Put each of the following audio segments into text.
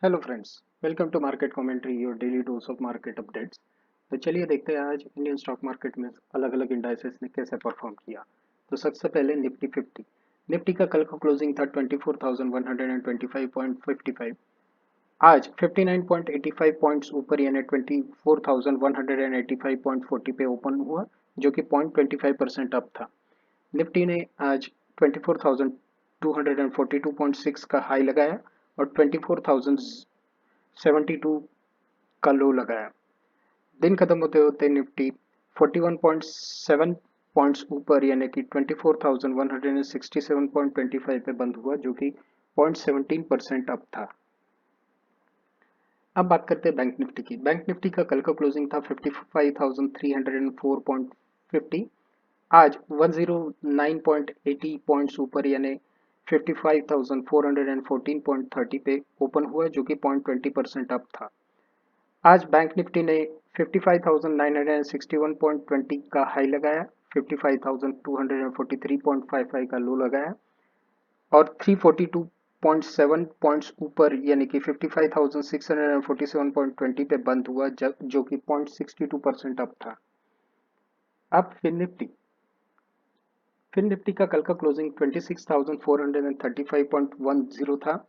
Hello friends, welcome to market commentary, your daily dose of market updates. तो चलिए देखते हैं आज इंडियन स्टॉक मार्केट में अलग अलग इंडाइसेस ने कैसे परफॉर्म किया। तो सबसे पहले निफ्टी 50। निफ्टी का कल का क्लोजिंग था 24,125.55। आज 59.85 पॉइंट्स ऊपर यानी 24,185.40 पे ओपन हुआ, जो कि 0.25% अप था। निफ्टी ने आज 24,242.6 का हाई लगाया और 24,072 का लो लगाया। दिन खत्म होते होते निफ्टी 41.7 पॉइंट्स ऊपर यानी कि 24,167.25 पे बंद हुआ, जो कि 0.17% अप था। अब बात करते हैं बैंक निफ्टी की। बैंक निफ्टी का कल का क्लोजिंग था 55,304.50। आज 109.80 पॉइंट्स ऊपर यानी 55,414.30 पे ओपन हुआ, जो कि 0.20% अप था। आज बैंक निफ्टी ने 55,961.20 का हाई लगाया, 55,243.55 का लो लगाया और 342.7 पॉइंट्स ऊपर यानी कि 55,647.20 पे बंद हुआ, जो कि 0.62% अप था। अब फिन निफ्टी का कल का क्लोजिंग 26,435.10 था।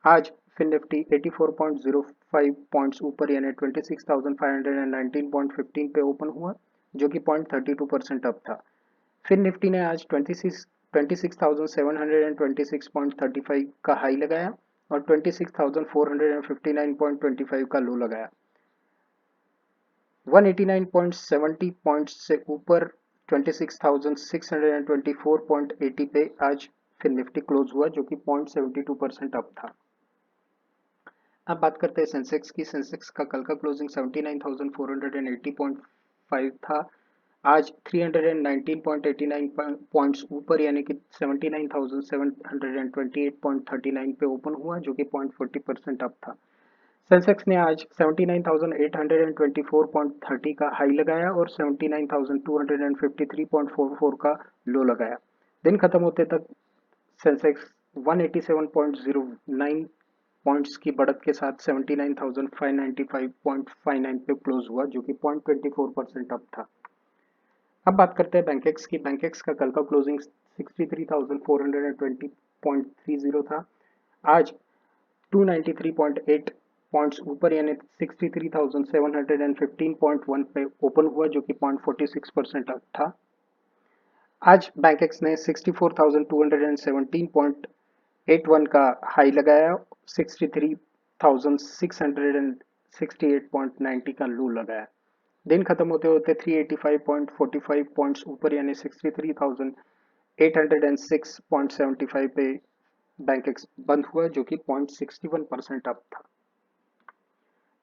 आज फिन निफ्टी 84.05 पॉइंट्स ऊपर यानी 26,519.15 पे ओपन हुआ, जो कि 0.32% अप था। फिन निफ्टी ने आज 26,726.35 का हाई लगाया और 26,459.25 का लो लगाया। 189.70 पॉइंट्स से ऊपर 26,624.80 पे आज फिर निफ्टी क्लोज हुआ, जो कि 0.72% अप था। अब बात करते हैं सेंसेक्स की। सेंसेक्स का कल का क्लोजिंग 79,480.5 था। आज 319.89 पॉइंट्स ऊपर यानी कि 79,728.39 पे ओपन हुआ, जो कि 0.40% अप था। सेंसेक्स ने आज 79,824.30 का हाई लगाया और 79,253.44 का लो लगाया। दिन खत्म होते तक सेंसेक्स 187.09 पॉइंट्स की बढ़त के साथ 79,595.59 पे क्लोज हुआ, जो कि 0.24% अप था। अब बात करते हैं बैंकेक्स की। बैंकेक्स का कल का क्लोजिंग 63,420.30 था। आज 293.8 पॉइंट्स ऊपर यानी 63,715.1 पे ओपन हुआ, जो कि 0.46% अप था। आज बैंकेक्स ने 64,217.81 का हाई लगाया, 63,668.90 का लो लगाया। दिन खत्म होते होते 385.45 पॉइंट्स ऊपर यानी 63,806.75 पे बैंकेक्स बंद हुआ, जो कि 0.61% अप था।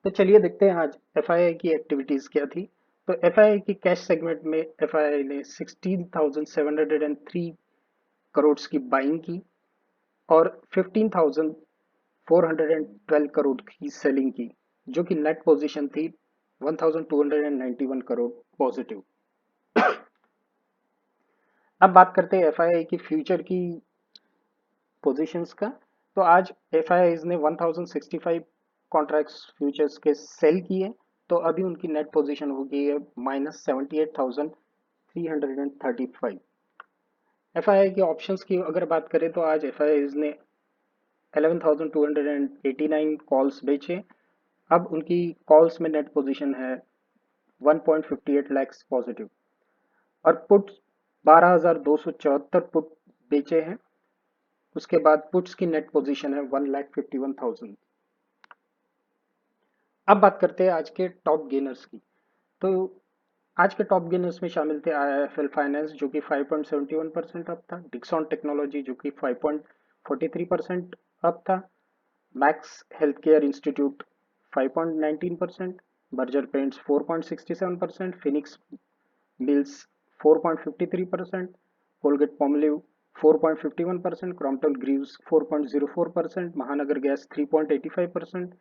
तो चलिए देखते हैं आज एफआईआई की एक्टिविटीज क्या थी। तो एफआईआई की कैश सेगमेंट में एफआईआई ने 16,703 करोड़ की बाइंग की और 15,412 करोड़ की सेलिंग की, जो कि नेट पोजीशन थी 1,291 करोड़ पॉजिटिव। अब बात करते हैं एफआईआई की फ्यूचर की पोजीशंस का। तो आज एफआईआई ने 1065 कॉन्ट्रैक्ट्स फ्यूचर्स के सेल किए, तो अभी उनकी नेट पोजीशन हो गई है -78,335। एफआईआई के ऑप्शंस की अगर बात करें तो आज एफआईआई ने 11,289 कॉल्स बेचे। अब उनकी कॉल्स में नेट पोजीशन है 1.58 लाख पॉजिटिव और पुट्स 12,274 पुट बेचे हैं। उसके बाद पुट्स की नेट पोजीशन है 1,51,000। अब बात करते हैं आज के टॉप गेनर्स की। तो आज के टॉप गेनर्स में शामिल थे आईआईएफएल फाइनेंस, जो कि 5.71% अप था। डिक्सॉन टेक्नोलॉजी, जो कि 5.43% अप था। Max Health Care Institute 5.19%, Berger Paints 4.67%, Phoenix Mills 4.53%, Colgate Palmolive 4.51%, Crompton Greaves 4.04%, Mahanagar gas 3.85%,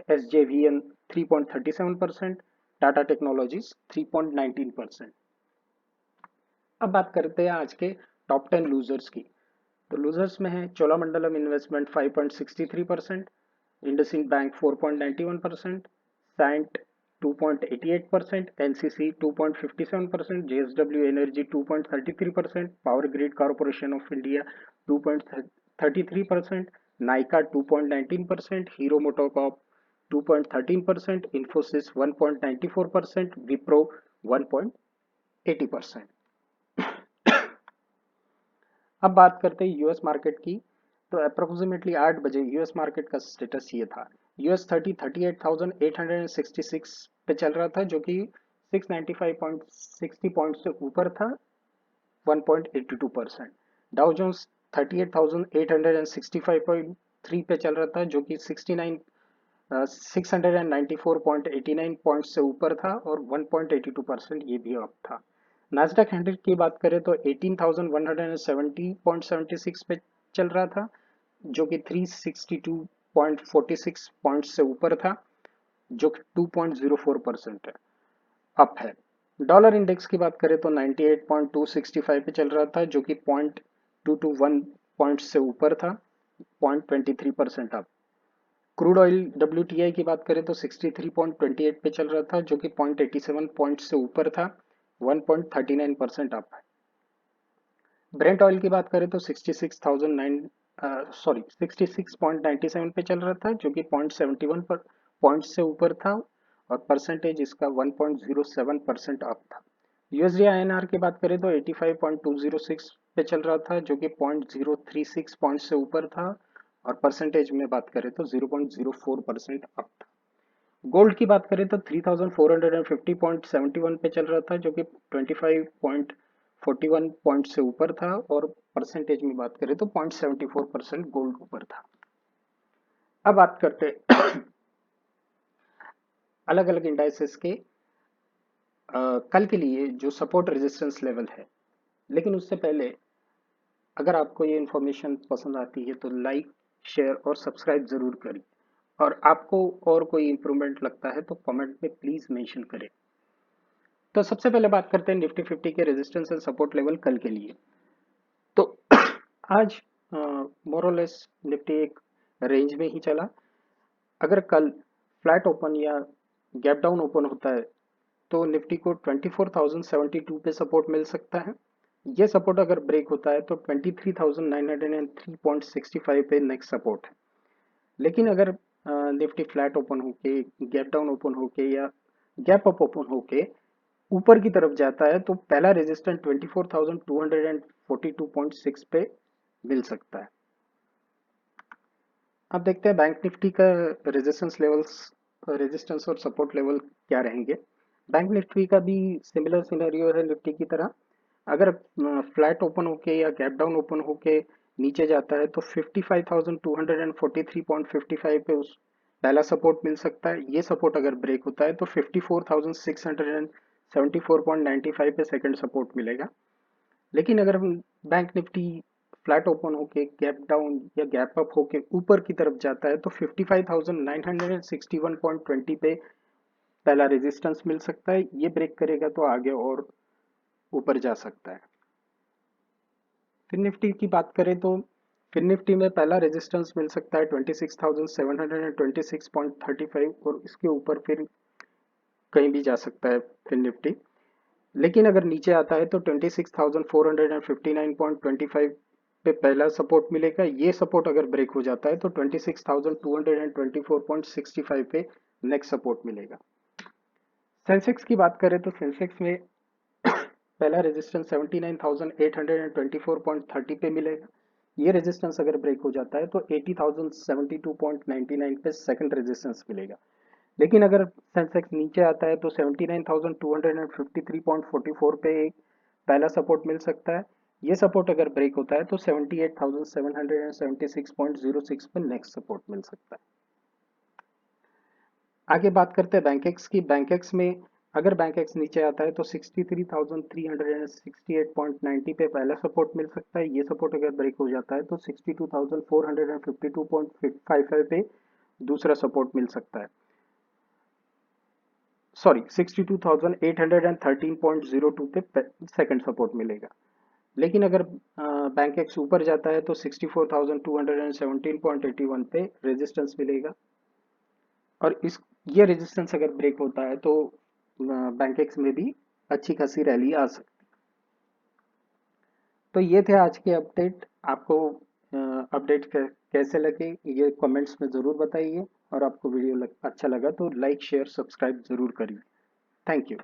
SJVN 3.37%, Tata technologies 3.19%। अब बात करते हैं आज के टॉप 10 लूजर्स की। तो लूजर्स में है Cholamandalam investment 5.63%, IndusInd Bank 4.91%, Sant 2.88%, NCC 2.57%, JSW Energy 2.33%, Power Grid Corporation of India 2.33%, Nykaa 2.19%, Hero MotoCorp 2.13%, Infosys 1.94%, Wipro 1.80%। अब बात करते हैं यूएस मार्केट की। तो अप्रोक्सीमेटली 8 बजे यूएस मार्केट का स्टेटस ये था। यूएस 38,866 पे चल रहा था, जो कि 695.60 पॉइंट से ऊपर था, 1.82%। डाउ जोन्स 38,865.3 पे चल रहा था, जो कि 694.89 पॉइंट से ऊपर था और 1.82% ये भी अप था। नास्डैक 100 की बात करें तो 18,170.76 पे चल रहा था, जो कि 362.46 पॉइंट से ऊपर था, जो कि 2.04% है, अप है। डॉलर इंडेक्स की बात करें तो 98.265 पे चल रहा था, जो कि 0.221 पॉइंट से ऊपर था, 0.23% अप। क्रूड ऑयल WTI की बात करें तो 63.28 पे चल रहा था, जो कि 0.87 पॉइंट से ऊपर था, 1.39% अप है। ब्रेंट ऑयल की बात करें तो 66.97 पे चल रहा था, जो कि 0.71 पर पॉइंट से ऊपर था और परसेंटेज इसका 1.07% अप था। यूएसडी INR की बात करें तो 85.206 पे चल रहा था, जो कि 0.036 पॉइंट से ऊपर था और परसेंटेज में बात करें तो 0.04% अप था। गोल्ड की बात करें तो 3450.71 पे चल रहा था, जो कि 25.41 पॉइंट से ऊपर था और परसेंटेज में बात करें तो 0.74% गोल्ड ऊपर था। अब बात करते अलग अलग इंडाइसेस के कल के लिए जो सपोर्ट रेजिस्टेंस लेवल है। लेकिन उससे पहले अगर आपको ये इन्फॉर्मेशन पसंद आती है तो लाइक, शेयर और सब्सक्राइब जरूर करें, और आपको और कोई इंप्रूवमेंट लगता है तो कमेंट में प्लीज मेंशन करें। तो सबसे पहले बात करते हैं निफ्टी 50 के रेजिस्टेंस एंड सपोर्ट लेवल कल के लिए। तो आज मोरलेस निफ्टी एक रेंज में ही चला। अगर कल फ्लैट ओपन या गैप डाउन ओपन होता है तो निफ्टी को 24,072 पे सपोर्ट मिल सकता है। ये सपोर्ट अगर ब्रेक होता है तो 23,903.65 पे नेक्स्ट सपोर्ट है। लेकिन अगर निफ्टी फ्लैट ओपन होके, गैप डाउन ओपन होके या गैप अप ओपन होके ऊपर की तरफ जाता है तो पहला रेजिस्टेंस 24,242.6 पे मिल सकता है। अब देखते हैं बैंक निफ्टी का रेजिस्टेंस और सपोर्ट लेवल क्या रहेंगे। बैंक निफ्टी का भी सिमिलर सिनेरियो है निफ्टी की तरह। अगर फ्लैट ओपन होके या गैप डाउन ओपन होके नीचे जाता है तो 55,243.55 पे उस पहला सपोर्ट मिल सकता है। ये सपोर्ट अगर ब्रेक होता है तो 54,674.95 पे सेकंड सपोर्ट मिलेगा। लेकिन अगर बैंक निफ्टी फ्लैट ओपन होके गैप डाउन या गैप अप होके ऊपर की तरफ जाता है तो 55,961.20 पे पहला रेजिस्टेंस मिल सकता है। ये ब्रेक करेगा तो आगे और ऊपर जा सकता है। फिर निफ्टी की बात करें तो फिर निफ्टी में पहला रेजिस्टेंस मिल सकता है 26,726.35 और इसके ऊपर फिर कहीं भी जा सकता है फिर निफ्टी। लेकिन अगर नीचे आता है तो 26,459.25 पे पहला सपोर्ट मिलेगा। ये सपोर्ट अगर ब्रेक हो जाता है तो 26,224.65 पे नेक्स्ट सपोर्ट मिलेगा। सेंसेक्स की बात करें तो सेंसेक्स में पहला रेजिस्टेंस 79,824.30 पे मिलेगा। ये रेजिस्टेंस अगर ब्रेक हो जाता है तो 80,072.99 पे सेकंड रेजिस्टेंस मिलेगा। लेकिन अगर सेंसेक्स नीचे आता है तो 79,253.44 पे एक पहला सपोर्ट मिल सकता है। ये सपोर्ट अगर ब्रेक होता है तो 78,776.06 पे नेक्स्ट सपोर्ट मिल सकता है। आगे बात करते हैं बैंकेक्स की। बैंकेक्स में अगर बैंकेक्स नीचे आता है तो 63,368.90 पे पहला सपोर्ट मिल सकता है। ये सपोर्ट अगर ब्रेक हो जाता है तो 62,452.55 पे दूसरा सपोर्ट मिल सकता है। सॉरी, 62,813.02 पे सेकंड सपोर्ट मिलेगा। लेकिन अगर बैंक एक्स ऊपर जाता है तो 64,217.81 पे रेजिस्टेंस मिलेगा। और इस ये रेजिस्टेंस अगर ब्रेक होता है तो बैंकेक्स में भी अच्छी खासी रैली आ सकती है। तो ये थे आज के अपडेट। आपको अपडेट कैसे लगे ये कमेंट्स में ज़रूर बताइए, और आपको वीडियो अच्छा लगा तो लाइक शेयर सब्सक्राइब ज़रूर करिए। Thank you.